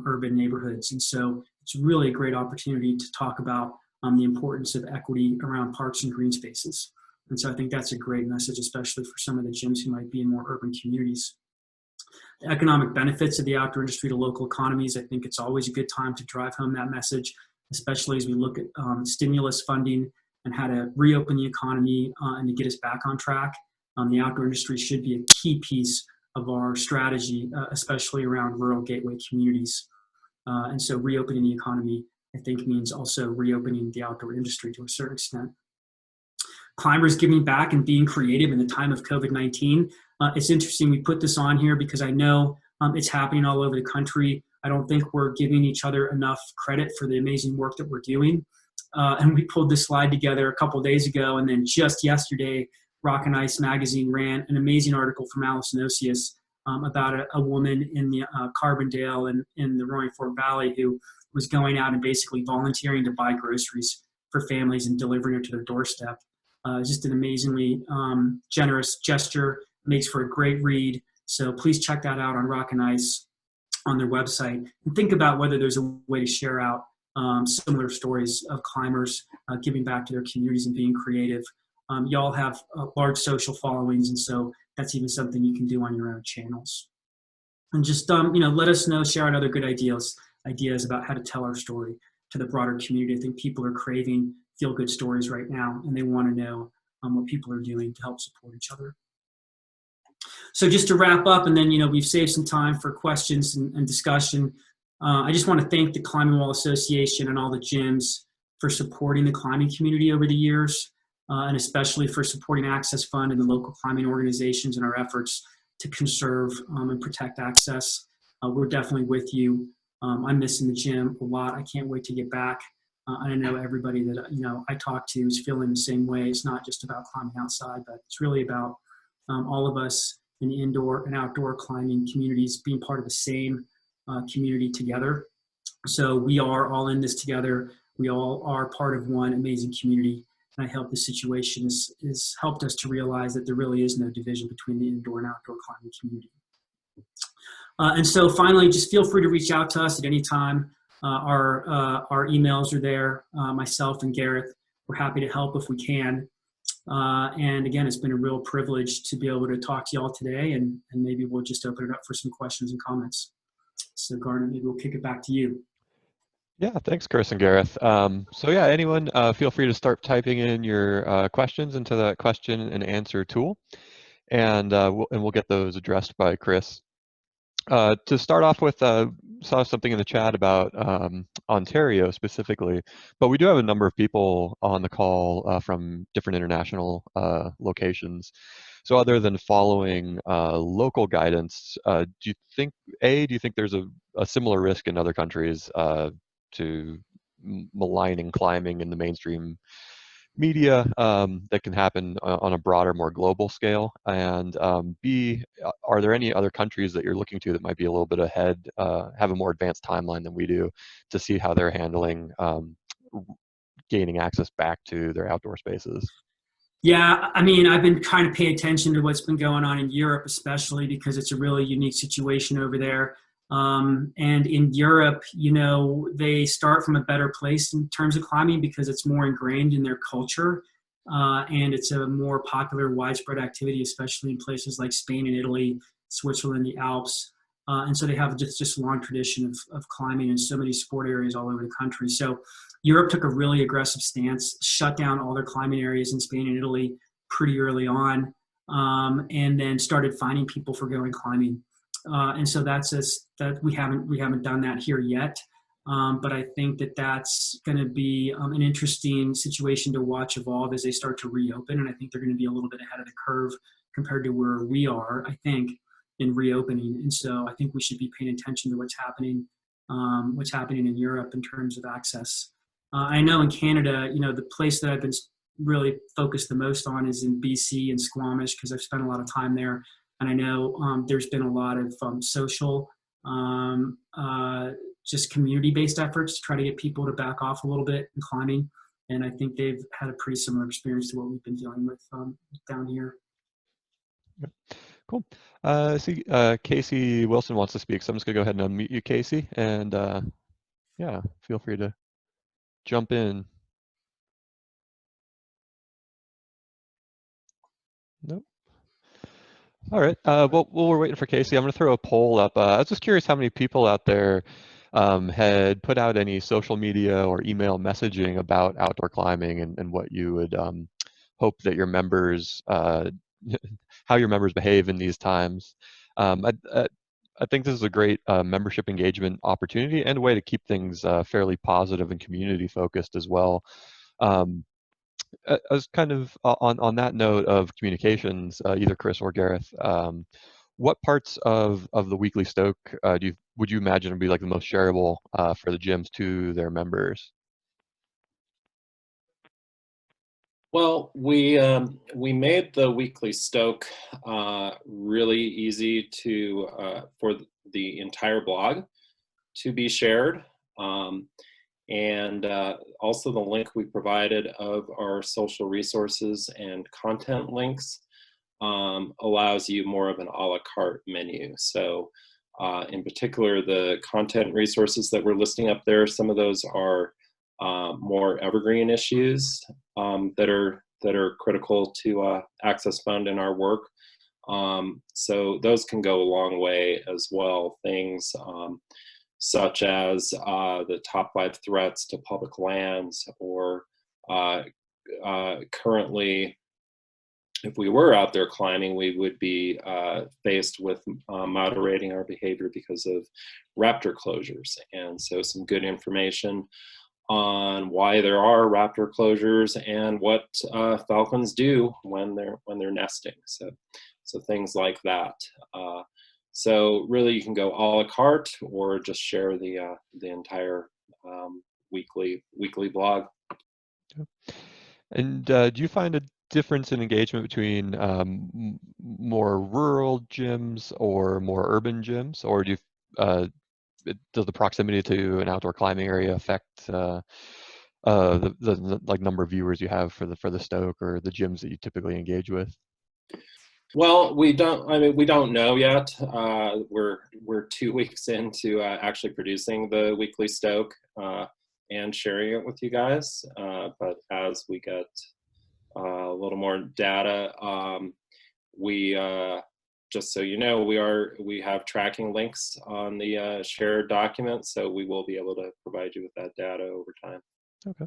urban neighborhoods. And so it's really a great opportunity to talk about the importance of equity around parks and green spaces. And so I think that's a great message, especially for some of the gyms who might be in more urban communities. The economic benefits of the outdoor industry to local economies, I think it's always a good time to drive home that message, especially as we look at stimulus funding and how to reopen the economy and to get us back on track. The outdoor industry should be a key piece of our strategy, especially around rural gateway communities. And so reopening the economy, I think, means also reopening the outdoor industry to a certain extent. Climbers giving back and being creative in the time of COVID-19. It's interesting we put this on here because I know it's happening all over the country. I don't think we're giving each other enough credit for the amazing work that we're doing. And we pulled this slide together a couple days ago, and then just yesterday, Rock and Ice magazine ran an amazing article from Alice Nocius about a woman in the Carbondale in the Roaring Fork Valley who was going out and basically volunteering to buy groceries for families and delivering it to their doorstep. Just an amazingly generous gesture, makes for a great read. So please check that out on Rock and Ice on their website, and think about whether there's a way to share out similar stories of climbers giving back to their communities and being creative. Y'all have large social followings, and so that's even something you can do on your own channels. And just let us know, share out other good ideas about how to tell our story to the broader community. I think people are craving feel-good stories right now, and they want to know what people are doing to help support each other. So just to wrap up, and then we've saved some time for questions and discussion. I just want to thank the Climbing Wall Association and all the gyms for supporting the climbing community over the years, and especially for supporting Access Fund and the local climbing organizations in our efforts to conserve and protect access. We're definitely with you. I'm missing the gym a lot. I can't wait to get back. And I know everybody that I talk to is feeling the same way. It's not just about climbing outside, but it's really about all of us in the indoor and outdoor climbing communities being part of the same community together. So we are all in this together. We all are part of one amazing community. And I hope the situation has helped us to realize that there really is no division between the indoor and outdoor climbing community. And so finally, just feel free to reach out to us at any time. Our emails are there, myself and Gareth. We're happy to help if we can. And again, it's been a real privilege to be able to talk to y'all today, and maybe we'll just open it up for some questions and comments. So Garner, maybe we'll kick it back to you. Yeah, thanks, Chris and Gareth. So yeah, anyone, feel free to start typing in your questions into the question and answer tool, and we'll get those addressed by Chris. To start off with, saw something in the chat about Ontario specifically, but we do have a number of people on the call from different international locations. So other than following local guidance, do you think there's a similar risk in other countries to maligning climbing in the mainstream media that can happen on a broader, more global scale? And B, are there any other countries that you're looking to that might be a little bit ahead, have a more advanced timeline than we do, to see how they're handling gaining access back to their outdoor spaces? Yeah, I mean, I've been trying to pay attention to what's been going on in Europe, especially because it's a really unique situation over there. And in Europe, they start from a better place in terms of climbing because it's more ingrained in their culture. And it's a more popular, widespread activity, especially in places like Spain and Italy, Switzerland, the Alps. And so they have just a long tradition of climbing in so many sport areas all over the country. So Europe took a really aggressive stance, shut down all their climbing areas in Spain and Italy pretty early on, and then started fining people for going climbing. And so that we haven't done that here yet. But I think that's going to be an interesting situation to watch evolve as they start to reopen. And I think they're going to be a little bit ahead of the curve compared to where we are, I think, in reopening. And so I think we should be paying attention to what's happening in Europe in terms of access. I know in Canada, the place that I've been really focused the most on is in BC and Squamish because I've spent a lot of time there. And I know there's been a lot of social, just community-based efforts to try to get people to back off a little bit in climbing. And I think they've had a pretty similar experience to what we've been dealing with down here. Yep. Cool. See, Casey Wilson wants to speak, so I'm just going to go ahead and unmute you, Casey. And yeah, feel free to jump in. Nope. All right. Well, while we're waiting for Casey, I'm going to throw a poll up. I was just curious how many people out there had put out any social media or email messaging about outdoor climbing and what you would hope that your members, how your members behave in these times. I think this is a great membership engagement opportunity and a way to keep things fairly positive and community focused as well. As kind of on that note of communications, either Chris or Gareth, what parts of the weekly Stoke would you imagine would be like the most shareable for the gyms to their members? Well, we made the weekly stoke really easy to for the entire blog to be shared. Um, and also the link we provided of our social resources and content links allows you more of an a la carte menu. So in particular, the content resources that we're listing up there, some of those are more evergreen issues that are critical to Access Fund in our work. So those can go a long way as well. Things such as the top 5 threats to public lands, or currently, if we were out there climbing, we would be faced with moderating our behavior because of raptor closures. And so some good information on why there are raptor closures and what falcons do when they're nesting. So things like that. So really, you can go a la carte or just share the entire weekly blog. And do you find a difference in engagement between more rural gyms or more urban gyms, or do you, does the proximity to an outdoor climbing area affect the like number of viewers you have for the stoke or the gyms that you typically engage with? Well, we don't. I mean, we don't know yet. We're 2 weeks into actually producing the weekly stoke and sharing it with you guys. But as we get a little more data, we just so you know, we have tracking links on the shared document, so we will be able to provide you with that data over time. Okay.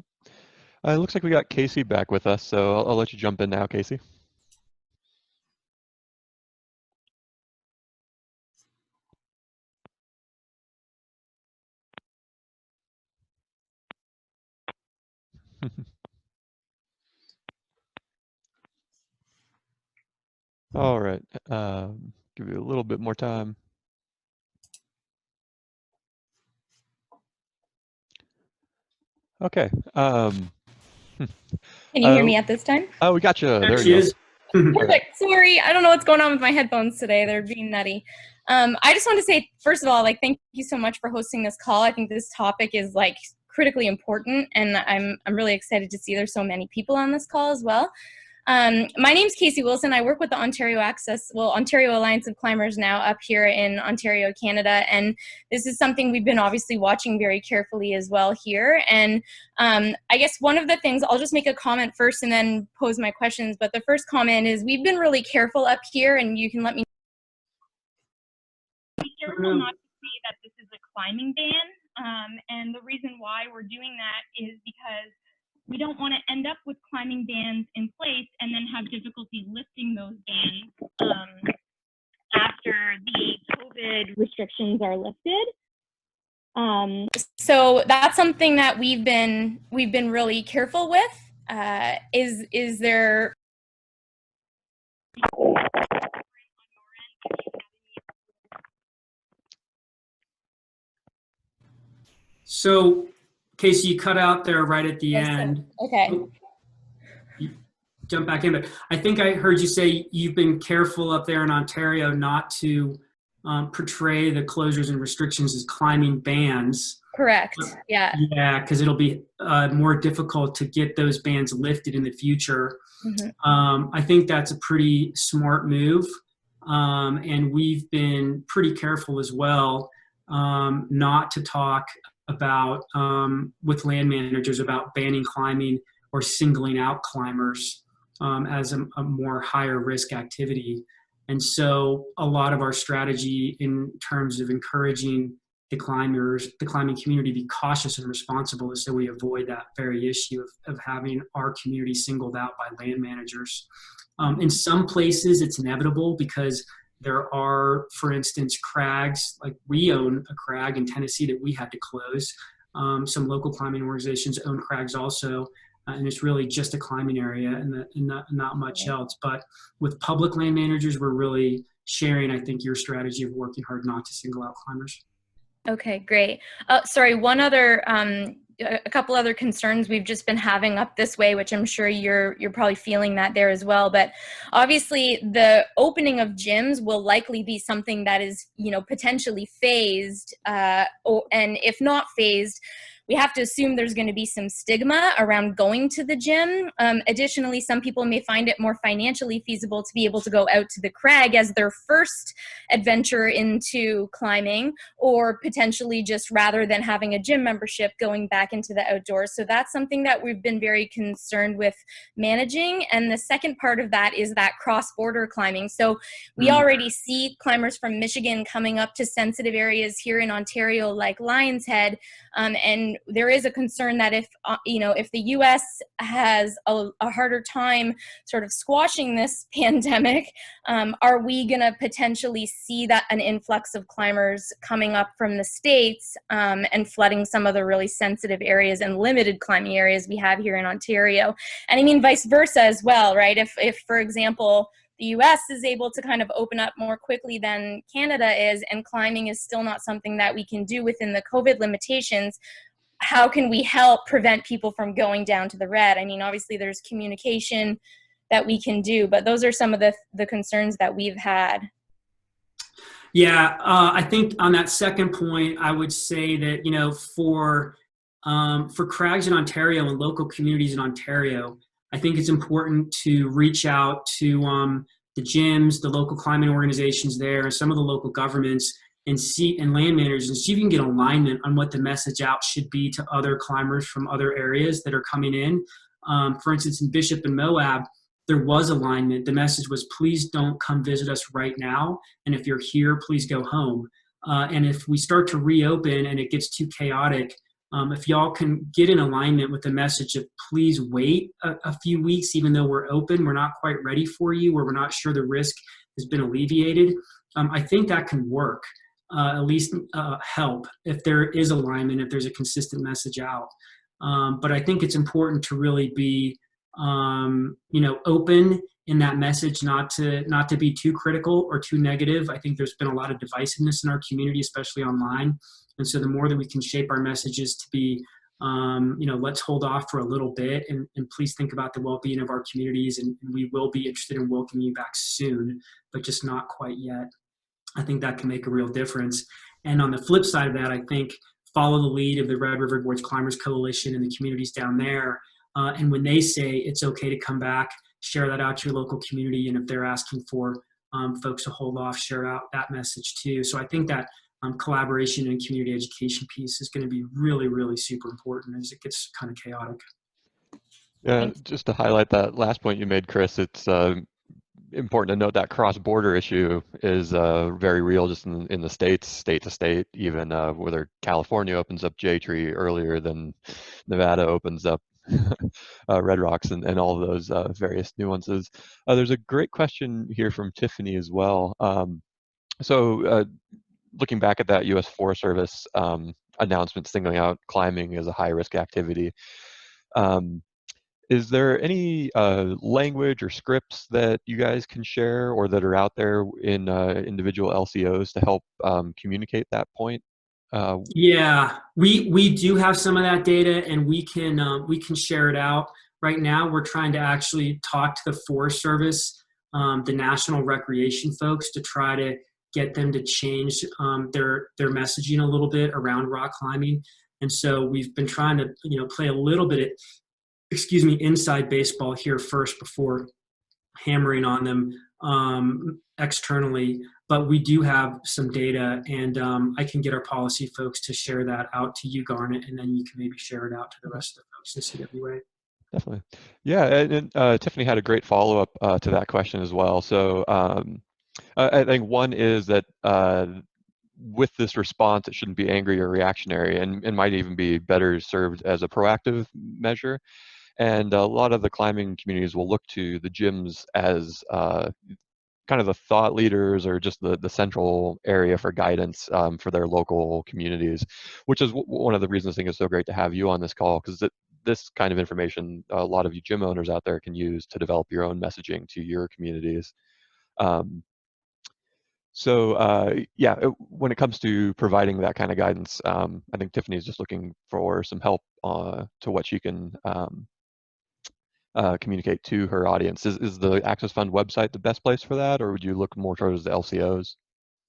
It looks like we got Casey back with us, so I'll let you jump in now, Casey. All right. Give you a little bit more time. Okay. Can you hear me at this time? Oh, we got you. There She you is. go. Perfect. Sorry, I don't know what's going on with my headphones today. They're being nutty. I just want to say, first of all, like, thank you so much for hosting this call. I think this topic is like critically important, and I'm really excited to see there's so many people on this call as well. My name's Casey Wilson. I work with the Ontario Alliance of Climbers now up here in Ontario, Canada, and this is something we've been obviously watching very carefully as well here. And I guess one of the things, I'll just make a comment first and then pose my questions, but the first comment is we've been really careful up here, and you can let me be careful not to say that this is a climbing ban, and the reason why we're doing that is because we don't want to end up with climbing bans in place and then have difficulty lifting those bans after the COVID restrictions are lifted. So that's something that we've been really careful with. Is there? So, Casey, you cut out there right at the end. Okay. You jump back in, but I think I heard you say you've been careful up there in Ontario not to portray the closures and restrictions as climbing bans. Correct. Yeah. Yeah, because it'll be more difficult to get those bans lifted in the future. Mm-hmm. I think that's a pretty smart move, and we've been pretty careful as well not to talk about with land managers about banning climbing or singling out climbers as a more higher risk activity. And so a lot of our strategy in terms of encouraging the climbing community to be cautious and responsible is so we avoid that very issue of having our community singled out by land managers. In some places it's inevitable because there are, for instance, crags. Like we own a crag in Tennessee that we had to close. Some local climbing organizations own crags also, and it's really just a climbing area and not much else. But with public land managers, we're really sharing, I think, your strategy of working hard not to single out climbers. Okay, great. Sorry, a couple other concerns we've just been having up this way, which I'm sure you're probably feeling that there as well. But obviously, the opening of gyms will likely be something that is, potentially phased, and if not phased, we have to assume there's going to be some stigma around going to the gym. Additionally, some people may find it more financially feasible to be able to go out to the crag as their first adventure into climbing, or potentially just rather than having a gym membership, going back into the outdoors. So that's something that we've been very concerned with managing. And the second part of that is that cross-border climbing. So we already see climbers from Michigan coming up to sensitive areas here in Ontario, like Lion's Head, and there is a concern that if the U.S. has a harder time sort of squashing this pandemic, are we going to potentially see that an influx of climbers coming up from the States and flooding some of the really sensitive areas and limited climbing areas we have here in Ontario? And I mean, vice versa as well, right? If for example, the US is able to kind of open up more quickly than Canada is, and climbing is still not something that we can do within the COVID limitations, how can we help prevent people from going down to the red? I mean, obviously there's communication that we can do, but those are some of the concerns that we've had. Yeah, I think on that second point, I would say that, for crags in Ontario and local communities in Ontario, I think it's important to reach out to the gyms, the local climbing organizations there, and some of the local governments and land managers, and see if you can get alignment on what the message out should be to other climbers from other areas that are coming in. For instance, in Bishop and Moab, there was alignment. The message was, please don't come visit us right now. And if you're here, please go home. And if we start to reopen and it gets too chaotic, if y'all can get in alignment with the message of please wait a few weeks, even though we're open, we're not quite ready for you, or we're not sure the risk has been alleviated, I think that can work, at least help if there is alignment, if there's a consistent message out. But I think it's important to really be open in that message, not to be too critical or too negative. I think there's been a lot of divisiveness in our community, especially online. And so the more that we can shape our messages to be, let's hold off for a little bit and please think about the well-being of our communities, and we will be interested in welcoming you back soon, but just not quite yet. I think that can make a real difference. And on the flip side of that, I think follow the lead of the Red River Gorge Climbers Coalition and the communities down there. And when they say it's okay to come back, share that out to your local community. And if they're asking for folks to hold off, share out that message too. So I think that collaboration and community education piece is going to be really, really super important as it gets kind of chaotic. Yeah, just to highlight that last point you made, Chris, it's important to note that cross-border issue is very real just in the states, state to state, even whether California opens up J-Tree earlier than Nevada opens up Red Rocks and all of those various nuances. There's a great question here from Tiffany as well. Looking back at that U.S. Forest Service announcement singling out climbing as a high-risk activity, is there any language or scripts that you guys can share or that are out there in individual LCOs to help communicate that point? Yeah, we do have some of that data, and we can share it out. Right now, we're trying to actually talk to the Forest Service, the National Recreation folks, to try to get them to change their messaging a little bit around rock climbing. And so we've been trying to play a little bit of, inside baseball here first before hammering on them externally. But we do have some data, and I can get our policy folks to share that out to you, Garnet, and then you can maybe share it out to the rest of the folks in CWA. Definitely. Yeah, and Tiffany had a great follow-up to that question as well. So I think one is that with this response, it shouldn't be angry or reactionary, and might even be better served as a proactive measure. And a lot of the climbing communities will look to the gyms as kind of the thought leaders or just the central area for guidance for their local communities, which is one of the reasons I think it's so great to have you on this call, because this kind of information a lot of you gym owners out there can use to develop your own messaging to your communities. So yeah, when it comes to providing that kind of guidance, I think Tiffany is just looking for some help to what she can communicate to her audience. Is the Access Fund website the best place for that, or would you look more towards the LCOs?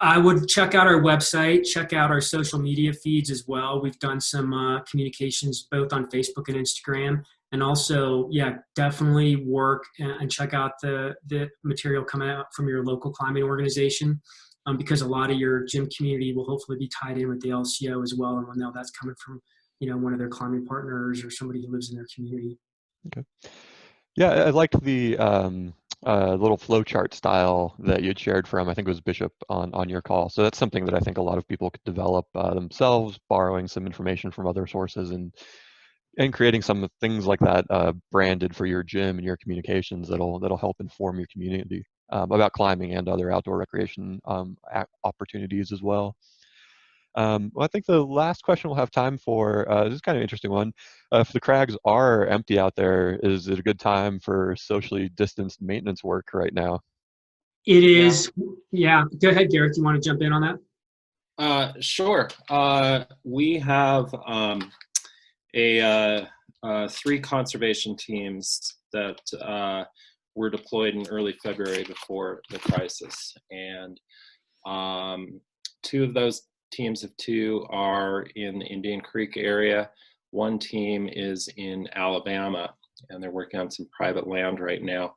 I would check out our website, check out our social media feeds as well. We've done some communications both on Facebook and Instagram. And also, yeah, definitely work and check out the material coming out from your local climbing organization, because a lot of your gym community will hopefully be tied in with the LCO as well. And we'll know that's coming from, one of their climbing partners or somebody who lives in their community. Okay. Yeah, I liked the little flowchart style that you'd shared from, I think it was Bishop on your call. So that's something that I think a lot of people could develop themselves, borrowing some information from other sources and creating some things like that branded for your gym and your communications that'll help inform your community about climbing and other outdoor recreation opportunities as well. Well, I think the last question we'll have time for this is kind of an interesting one. If the crags are empty out there, is it a good time for socially distanced maintenance work right now? It is, yeah. Go ahead, Gareth. You want to jump in on that? Sure. We have three conservation teams that were deployed in early February before the crisis, and two of those teams of two are in the Indian Creek area. One team is in Alabama, and they're working on some private land right now.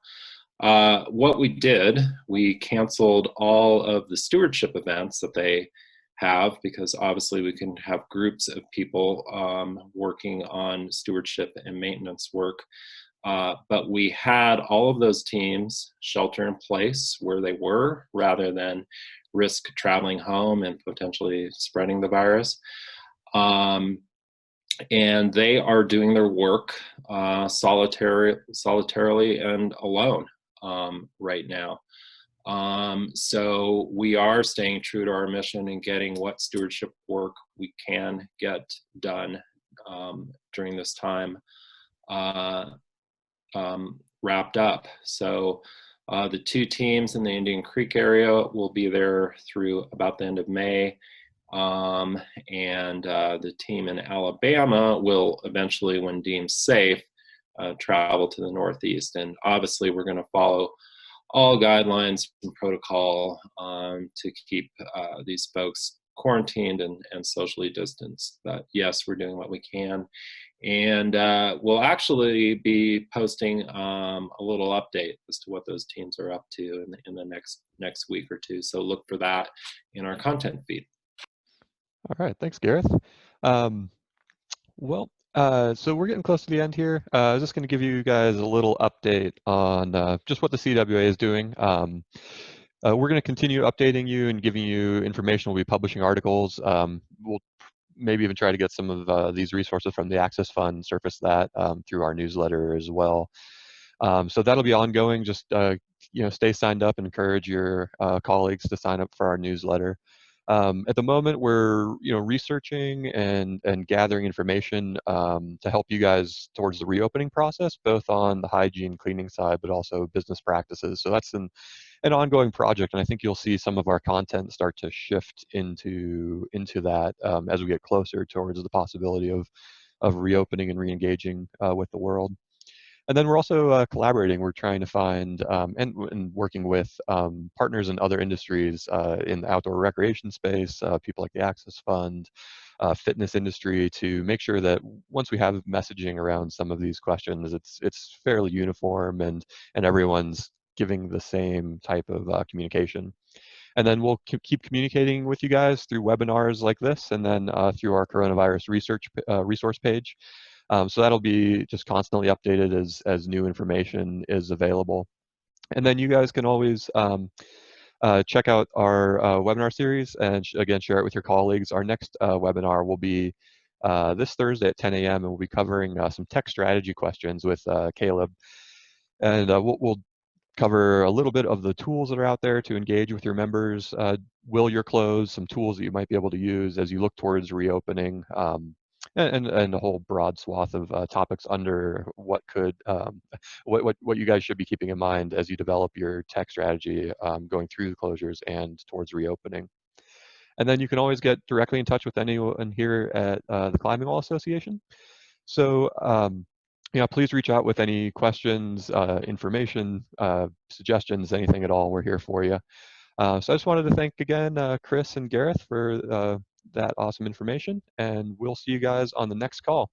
What we did, we canceled all of the stewardship events that they have, because obviously we can have groups of people working on stewardship and maintenance work. But we had all of those teams shelter in place where they were, rather than risk traveling home and potentially spreading the virus. And they are doing their work solitarily and alone right now. So we are staying true to our mission and getting what stewardship work we can get done during this time wrapped up. So the two teams in the Indian Creek area will be there through about the end of May. And the team in Alabama will eventually, when deemed safe, travel to the Northeast. And obviously we're going to follow all guidelines and protocol to keep these folks quarantined and socially distanced. But yes, we're doing what we can. And we'll actually be posting a little update as to what those teams are up to in the next week or two. So look for that in our content feed. All right, thanks, Gareth. Well, so we're getting close to the end here. I was just going to give you guys a little update on just what the CWA is doing. We're going to continue updating you and giving you information. We'll be publishing articles. We'll maybe even try to get some of these resources from the Access Fund, surface that through our newsletter as well. So that'll be ongoing. Just stay signed up and encourage your colleagues to sign up for our newsletter. At the moment, we're researching and gathering information to help you guys towards the reopening process, both on the hygiene cleaning side, but also business practices. So that's an ongoing project, and I think you'll see some of our content start to shift into that as we get closer towards the possibility of reopening and re-engaging with the world. And then we're also collaborating. We're trying to find and working with partners in other industries in the outdoor recreation space, people like the Access Fund, fitness industry, to make sure that once we have messaging around some of these questions, it's fairly uniform and everyone's giving the same type of communication. And then we'll keep communicating with you guys through webinars like this, and then through our coronavirus resource page. So that'll be just constantly updated as new information is available. And then you guys can always check out our webinar series and again, share it with your colleagues. Our next webinar will be this Thursday at 10 a.m. and we'll be covering some tech strategy questions with Caleb. And we'll cover a little bit of the tools that are out there to engage with your members. Will your close, some tools that you might be able to use as you look towards reopening. and a whole broad swath of topics under what could what you guys should be keeping in mind as you develop your tech strategy going through the closures and towards reopening. And then you can always get directly in touch with anyone here at the Climbing Wall Association. So please reach out with any questions, information, suggestions, anything at all. We're here for you. So I just wanted to thank again Chris and Gareth for that awesome information, and we'll see you guys on the next call.